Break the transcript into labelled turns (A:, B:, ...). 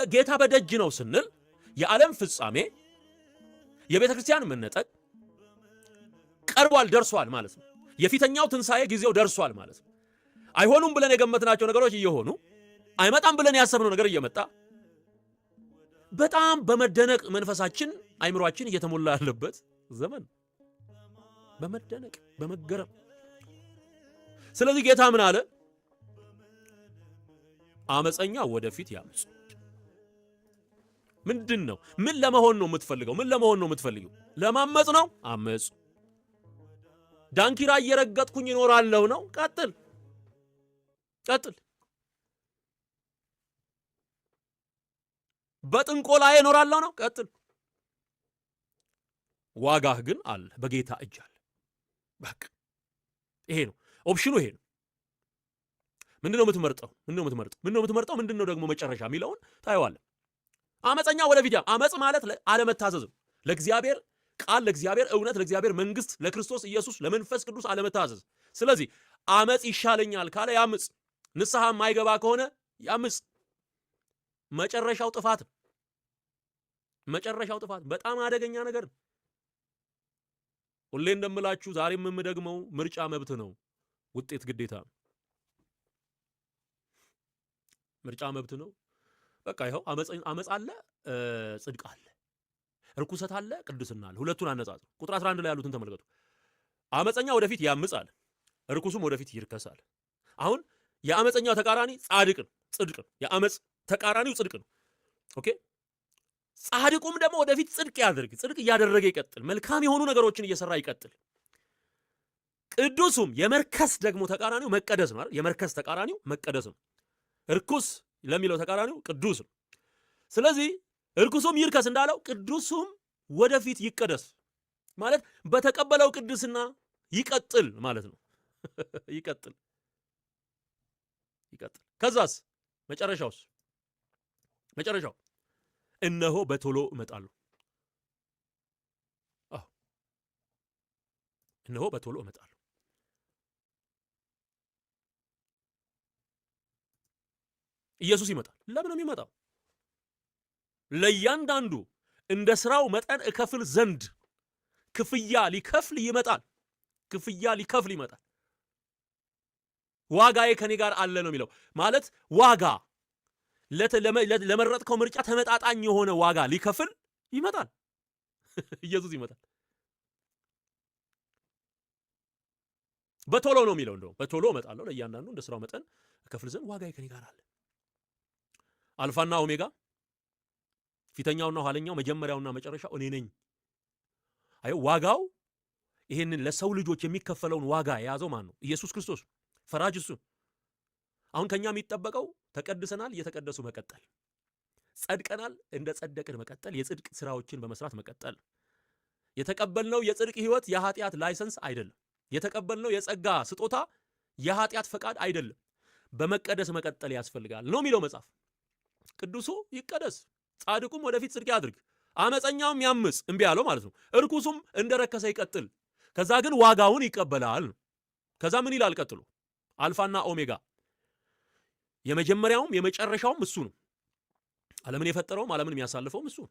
A: ጌታ በደጅ ነው ስንል የዓለም ፍጻሜ የቤተ ክርስቲያን መነጠቅ ቀርቧል ደርሷል ማለት ነው። የፊተኛው ትንሣኤ ጊዜው ደርሷል ማለት ነው። አይሆኑም ብለን የገመትናቸው ነገሮች እየሆኑ አይመጣም ብለን ያሰብነው ነገር እየመጣ በጣም በመደነቅ መንፈሳችን አይምሮአችን እየተሞላ ያለበት ዘመን በመደነቅ በመገረም። ስለዚህ ጌታ ምን አለ? አመፀኛ ወደፊት ያምጽ። ምንድን ነው? ምን ለመሆን ነው የምትፈልገው? ምን ለመሆን ነው የምትፈልገው? ለማመጽ ነው? አመጽ። ዳንኪራ እየረገጥኩኝ እኖራለሁ ነው? ቀጥል ቀጥል። በጥንቆላ እኖራለሁ ነው? ቀጥል። ዋጋህ ግን አለ፣ በጌታ እጅ አለ። በቃ ይሄ ነው ኦፕሽኑ፣ ይሄ ነው። ምንድነው የምትመርጠው? ምንድነው ደግሞ መጨረሻ የሚለውን ታየዋለህ። አመፀኛ ወደፊት ያም። አመጽ ማለት አለመታዘዝ ነው። ለእግዚአብሔር ቃል፣ ለእግዚአብሔር እውነት፣ ለእግዚአብሔር መንግስት፣ ለክርስቶስ ኢየሱስ፣ ለመንፈስ ቅዱስ አለመታዘዝ። ስለዚህ አመጽ ይሻለኛል ካለ ያምጽ። ንስሐ የማይገባ ከሆነ ያምጽ። መጨረሻው ጥፋት ነው። መጨረሻው ጥፋት በጣም አደገኛ ነገር ነው። ሁሌ እንደምላችሁ ዛሬም የምደግመው ምርጫ መብት ነው፣ ውጤት ግዴታ ነው። ምርጫ መብት ነው። በቃ ይኸው አመጽ አለ፣ ጽድቅ አለ፣ ርኩሰት አለ፣ ቅድስና አለ። ሁለቱን አነጻጽሩ። ቁጥር 11 ላይ ያሉትን ተመልከቱ። አመፀኛ ወደፊት ያምጻል፣ ርኩሱም ወደፊት ይርከሳል። አሁን የአመፀኛው ተቃራኒ ጻድቅ ነው፣ ጽድቅ ነው። የአመጽ ተቃራኒው ጽድቅ ነው። ኦኬ። ጻድቁም ደግሞ ወደፊት ጽድቅ ያድርግ፣ ጽድቅ እያደረገ ይቀጥል፣ መልካም የሆኑ ነገሮችን እየሰራ ይቀጥል። ቅዱሱም የመርከስ ደግሞ ተቃራኒው መቀደስ ነው አይደል? የመርከስ ተቃራኒው መቀደስ ነው። ርኩስ ለሚለው ተቃራኒው ቅዱስ ነው። ስለዚህ ርኩሱም ይርከስ እንዳለው ቅዱሱም ወደፊት ይቀደስ ማለት በተቀበለው ቅድስና ይቀጥል ማለት ነው። ይቀጥል። ከዛስ መጨረሻው እነሆ በቶሎ እመጣለሁ። እነሆ በቶሎ እመጣለሁ። ኢየሱስ ይመጣል። ለምን ነው የሚመጣው? ለእያንዳንዱ እንደ ስራው መጠን እከፍል ዘንድ ክፍያ ሊከፍል ይመጣል። ዋጋዬ ከኔ ጋር አለ ነው የሚለው። ማለት ዋጋ ለመረጥከው ምርጫ ተመጣጣኝ የሆነ ዋጋ ሊከፍል ይመጣል። ኢየሱስ ይመጣል። በቶሎ ነው የሚለው። እንደውም በቶሎ እመጣለሁ፣ ለእያንዳንዱ እንደ ስራው መጠን እከፍል ዘንድ ዋጋዬ ከኔ ጋር አለ። አልፋና ኦሜጋ፣ ፊተኛውና ኋለኛው፣ መጀመሪያውና መጨረሻው እኔ ነኝ። አይ ዋጋው ይሄንን ለሰው ልጆች የሚከፈለውን ዋጋ የያዘው ማን ነው? ኢየሱስ ክርስቶስ። ፈራጅ እሱ። አሁን ከኛ የሚጠበቀው ተቀድሰናል፣ እየተቀደሱ መቀጠል፣ ጸድቀናል፣ እንደ ጸደቅን መቀጠል፣ የጽድቅ ስራዎችን በመስራት መቀጠል። የተቀበልነው የጽድቅ ህይወት የኃጢአት ላይሰንስ አይደለም። የተቀበልነው የጸጋ ስጦታ የኃጢአት ፈቃድ አይደለም። በመቀደስ መቀጠል ያስፈልጋል ነው የሚለው መጽሐፍ። ቅዱሱ ይቀደስ፣ ጻድቁም ወደፊት ጽድቅ ያድርግ፣ አመፀኛውም ያምጽ፣ እምቢ ያለው ማለት ነው። እርኩሱም እንደረከሰ ይቀጥል፣ ከዛ ግን ዋጋውን ይቀበላል። ከዛ ምን ይላል ቀጥሎ? አልፋና ኦሜጋ፣ የመጀመሪያውም የመጨረሻውም እሱ ነው። ዓለምን የፈጠረውም ዓለምን የሚያሳልፈውም እሱ ነው።